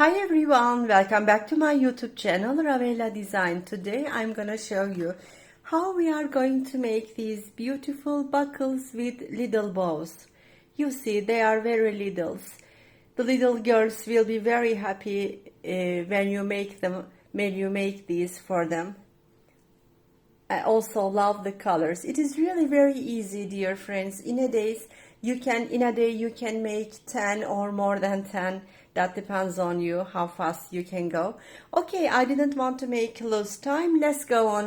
Hi everyone, welcome back to my YouTube channel Ravella Design. Today I'm gonna show you how we are going to make these beautiful buckles with little bows. You see, they are very littles. The little girls will be very happy when you make these for them. I also love the colors. It is really very easy, dear friends. In a day you can make 10 or more than 10. That depends on you how fast you can go. Okay, I didn't want to lose time. Let's go on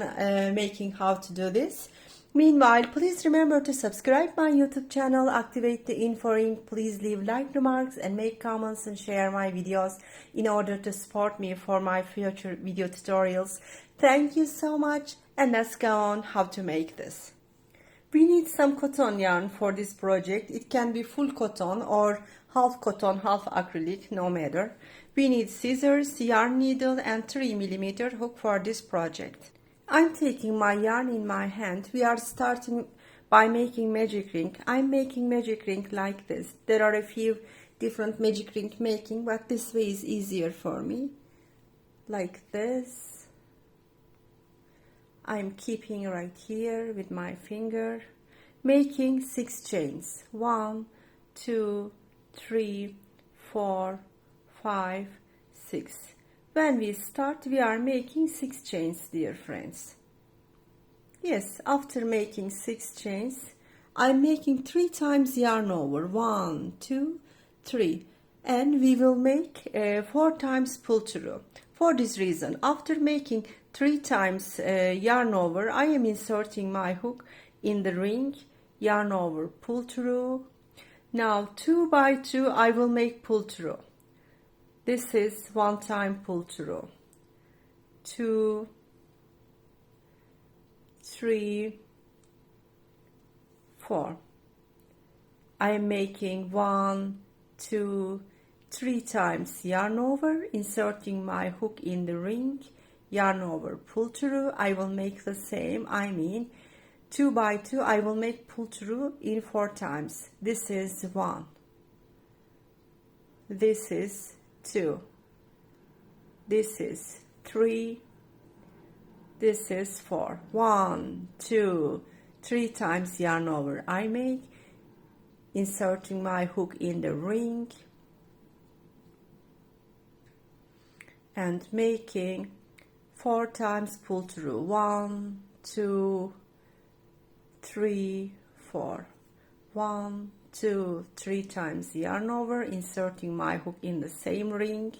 making how to do this. Meanwhile, please remember to subscribe my YouTube channel, activate the info ring, please leave like remarks and make comments and share my videos in order to support me for my future video tutorials. Thank you so much, and let's go on how to make this. We need some cotton yarn for this project. It can be full cotton or half cotton, half acrylic, no matter. We need scissors, yarn needle and 3mm hook for this project. I'm taking my yarn in my hand. We are starting by making magic ring. I'm making magic ring like this. There are a few different magic ring making, but this way is easier for me. Like this. I'm keeping right here with my finger, making 6 chains. 1, 2, 3, 4, 5, 6. When we start, we are making 6 chains, dear friends. Yes, after making 6 chains, I'm making 3 times yarn over. 1, 2, 3. And we will make 4 times pull through. For this reason, after making 3 times yarn over, I am inserting my hook in the ring, yarn over, pull through. Now 2 by 2 I will make pull through. This is 1 time pull through. 2, 3, 4. I am making 1, 2, 3 times yarn over, inserting my hook in the ring, yarn over, pull through. I will make the same, 2 by 2 I will make pull through in 4 times. This is 1, this is 2, this is 3, this is 4. 1, 2, 3 times yarn over I make, inserting my hook in the ring and making 4 times pull through. 1, 2, 3, 4. 1, 2, 3 times yarn over, inserting my hook in the same ring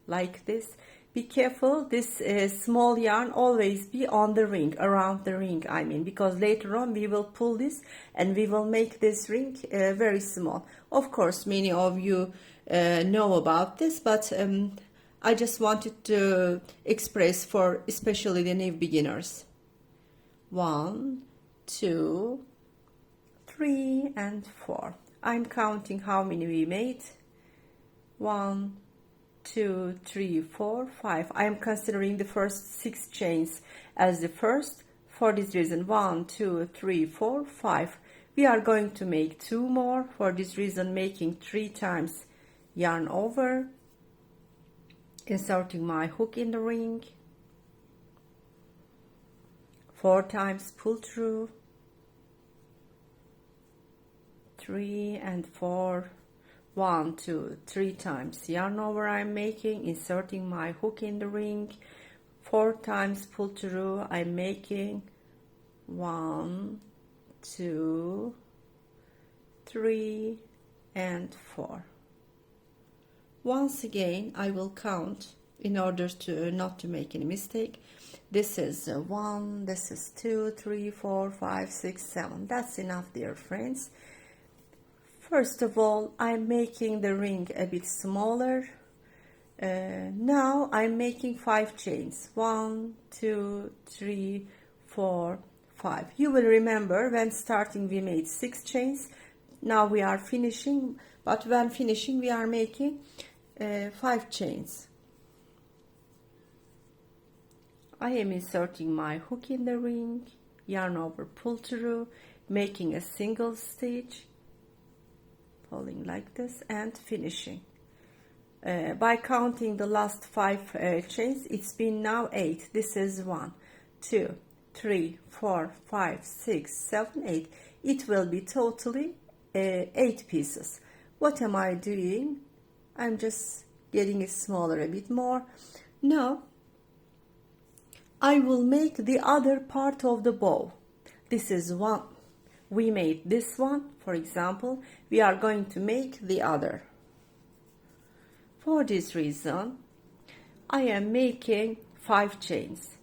like this. Be careful, this small yarn always be on the ring, around the ring, because later on we will pull this and we will make this ring very small. Of course, many of you know about this, but I just wanted to express for especially the new beginners. 1, 2, 3 and 4. I'm counting how many we made. 1, 2, 3, 4, 5. I am considering the first 6 chains as the first for this reason. 1, 2, 3, 4, 5. We are going to make 2 more for this reason, making 3 times yarn over, inserting my hook in the ring, 4 times pull through, 3 and 4, 1, 2, 3 times yarn over I'm making, inserting my hook in the ring, 4 times pull through I'm making, 1, 2, 3 and 4. Once again I will count in order to not to make any mistake. This is 1, this is 2, 3, 4, 5, 6, 7. That's enough, dear friends. First of all, I'm making the ring a bit smaller. Now I'm making 5 chains. 1, 2, 3, 4, 5. You will remember when starting we made 6 chains. Now we are finishing, but when finishing we are making 5 chains. I am inserting my hook in the ring, yarn over, pull through, making a single stitch, pulling like this and finishing. by counting the last 5 chains, it's been now 8. This is 1, 2, 3, 4, 5, 6, 7, 8. It will be totally 8 pieces. What am I doing? I'm just getting it smaller a bit more. Now I will make the other part of the bow. This is one. We made this one, for example. We are going to make the other. For this reason, I am making 5 chains.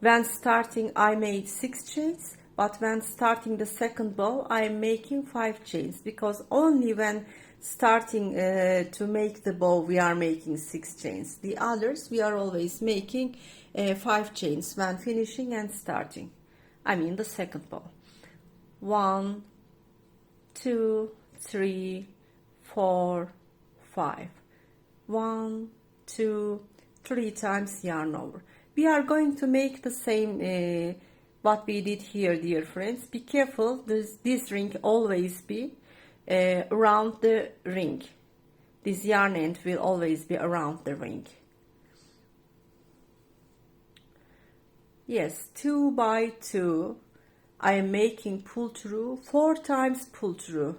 When starting, I made 6 chains, but when starting the second bow, I am making 5 chains, because only when starting to make the bow, we are making 6 chains. The others, we are always making 5 chains when finishing and starting. I mean the second bow. 1, 2, 3, 4, 5. 1, 2, 3 times yarn over. We are going to make the same what we did here, dear friends. Be careful, this ring always be around the ring. This yarn end will always be around the ring. Yes, 2 by 2. I am making pull through, 4 times pull through.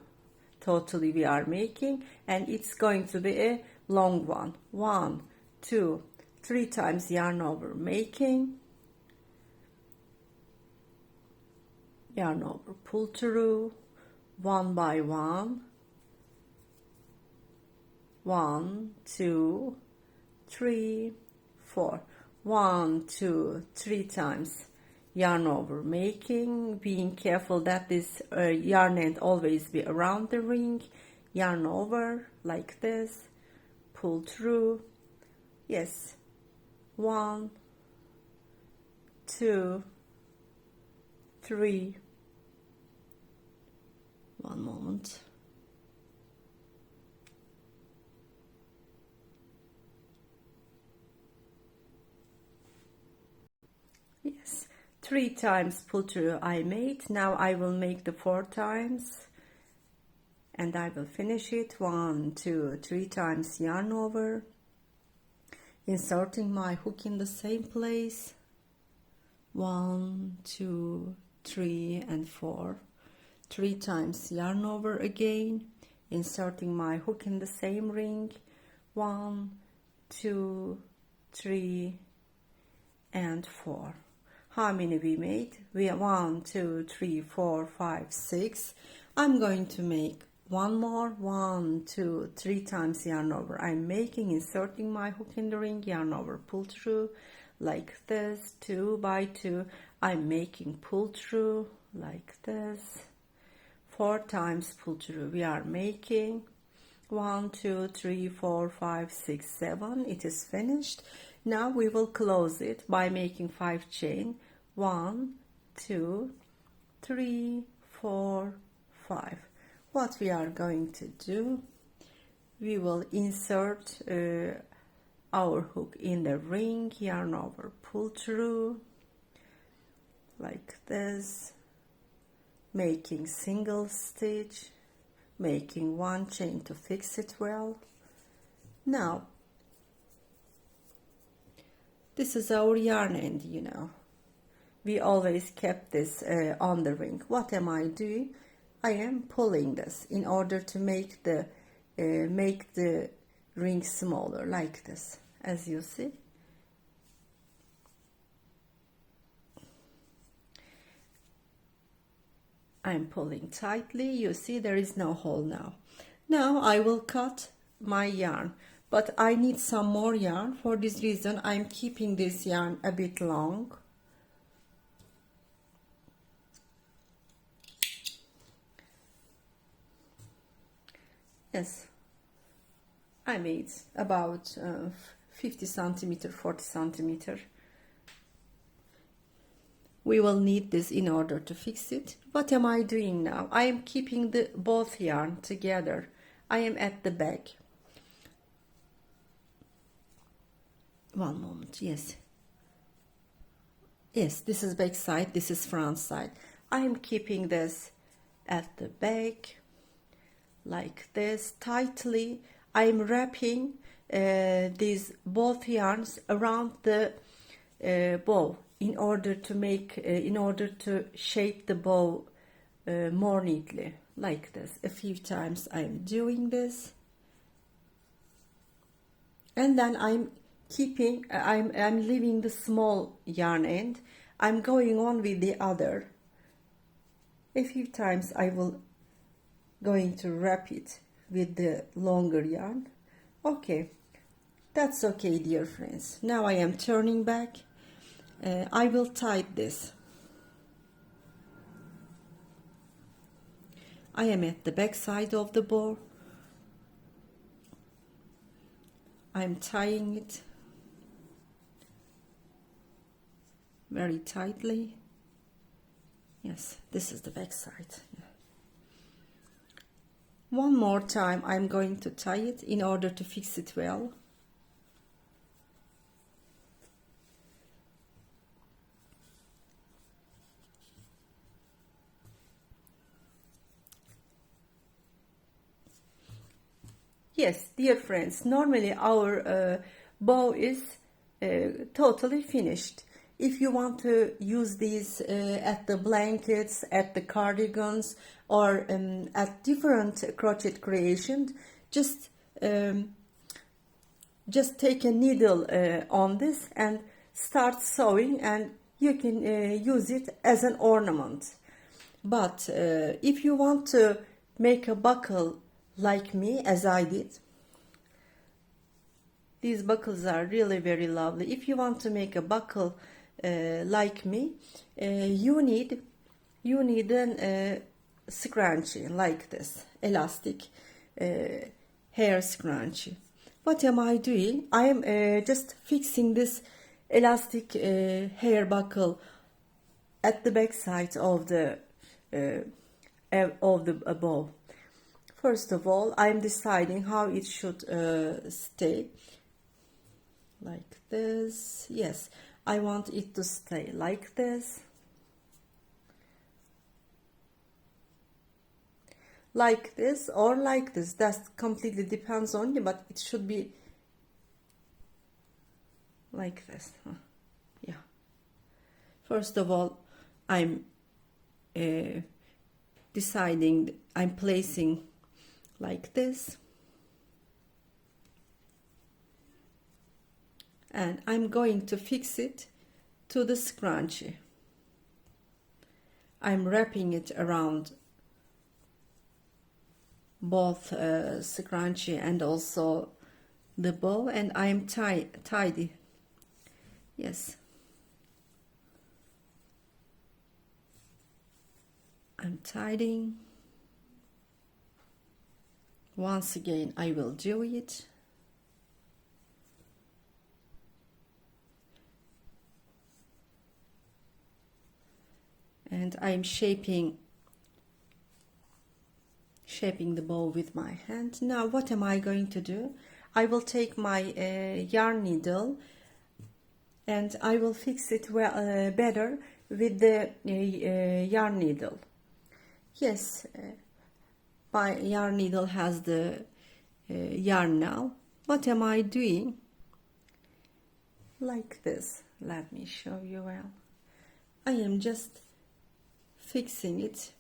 Totally we are making, and it's going to be a long one. 1, 2, 3 times yarn over, making, yarn over, pull through, 1 by 1, 1, 2, 3, 4, 1, 2, 3 times yarn over, making, being careful that this yarn end always be around the ring, yarn over like this, pull through. Yes, 1, 2, 3. One moment. Yes, 3 times pull through I made. Now I will make the 4 times, and I will finish it. 1, 2, 3 times yarn over, inserting my hook in the same place. 1, 2, 3, and 4. 3 times yarn over again, inserting my hook in the same ring. 1, 2, 3, and 4. How many we made? We have 1, 2, 3, 4, 5, 6. I'm going to make one more. 1, 2, 3 times yarn over. I'm making, inserting my hook in the ring, yarn over, pull through like this. 2 by 2. I'm making pull through like this. 4 times pull through we are making. 1, 2, 3, 4, 5, 6, 7. It is finished. Now we will close it by making 5 chain. 1, 2, 3, 4, 5. What we are going to do, we will insert our hook in the ring, yarn over, pull through like this, making single stitch, making 1 chain to fix it well. Now this is our yarn end, you know. We always kept this on the ring. What am I doing? I am pulling this in order to make the ring smaller like this, as you see. I'm pulling tightly. You see there is no hole now. Now I will cut my yarn, but I need some more yarn. For this reason I'm keeping this yarn a bit long. Yes, I made about 50 centimeter, 40 centimeter. We will need this in order to fix it. What am I doing now? I am keeping the both yarn together. I am at the back. One moment, yes. Yes, this is back side, this is front side. I am keeping this at the back like this tightly. I am wrapping these both yarns around the bow in order to make in order to shape the bow more neatly, like this. A few times I'm doing this, and then I'm keeping I'm leaving the small yarn end. I'm going on with the other. A few times I will going to wrap it with the longer yarn. Okay, that's okay, dear friends. Now I am turning back. I will tie this. I am at the back side of the bow. I'm tying it very tightly. Yes, this is the back side. One more time I'm going to tie it in order to fix it well. Yes, dear friends, normally our bow is totally finished. If you want to use these at the blankets, at the cardigans, or at different crochet creations, just take a needle on this and start sewing, and you can use it as an ornament. But if you want to make a buckle like me, as I did, these buckles are really very lovely. If you want to make a buckle like me, you need an scrunchie like this, elastic hair scrunchie. What am I doing? I am just fixing this elastic hair buckle at the back side of the bow. First of all, I'm deciding how it should stay. Like this. Yes, I want it to stay like this. Like this or like this. That completely depends on you, but it should be like this. Yeah. First of all, I'm deciding, I'm placing like this, and I'm going to fix it to the scrunchie. I'm wrapping it around both scrunchie and also the bow, and I'm tidy. Yes, I'm tidying. Once again, I will do it. And I'm shaping the bow with my hand. Now, what am I going to do? I will take my yarn needle and I will fix it well, better with the yarn needle. Yes. My yarn needle has the yarn now. What am I doing? Like this. Let me show you well. I am just fixing it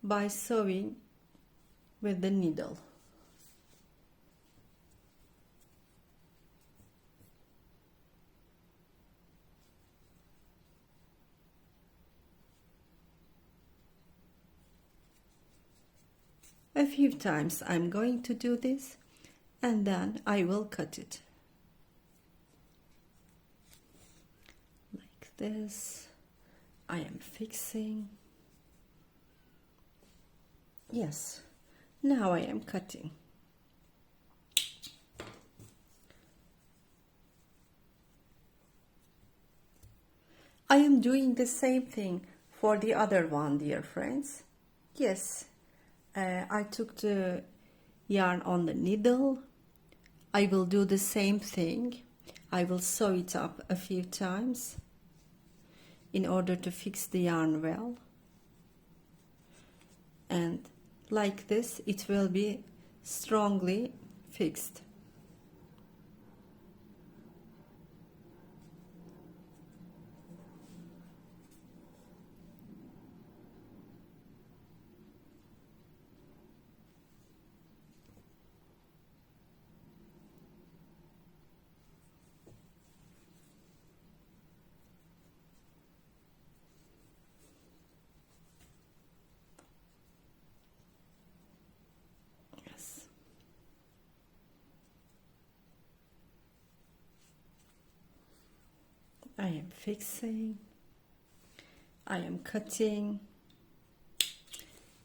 by sewing with the needle. A few times I'm going to do this, and then I will cut it like this. I am fixing. Yes, now I am cutting. I am doing the same thing for the other one, dear friends. Yes. I took the yarn on the needle. I will do the same thing. I will sew it up a few times in order to fix the yarn well. And like this, it will be strongly fixed. Yes. I am fixing. I am cutting.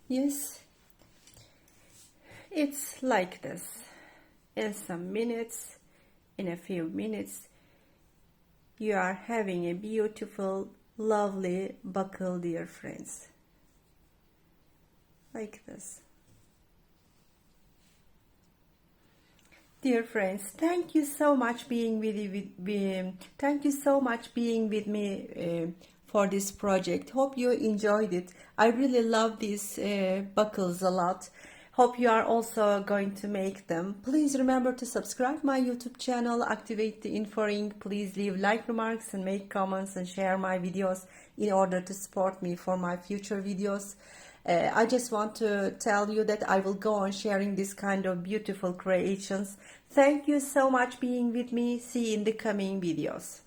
Yes, it's like this. In some minutes, in a few minutes, you are having a beautiful, lovely buckle, dear friends. Like this. Dear friends, thank you so much being with thank you so much being with me for this project. Hope you enjoyed it. I really love these buckles a lot. Hope you are also going to make them. Please remember to subscribe my YouTube channel, activate the info ring. Please leave like remarks and make comments and share my videos in order to support me for my future videos. I just want to tell you that I will go on sharing this kind of beautiful creations. Thank you so much being with me. See you in the coming videos.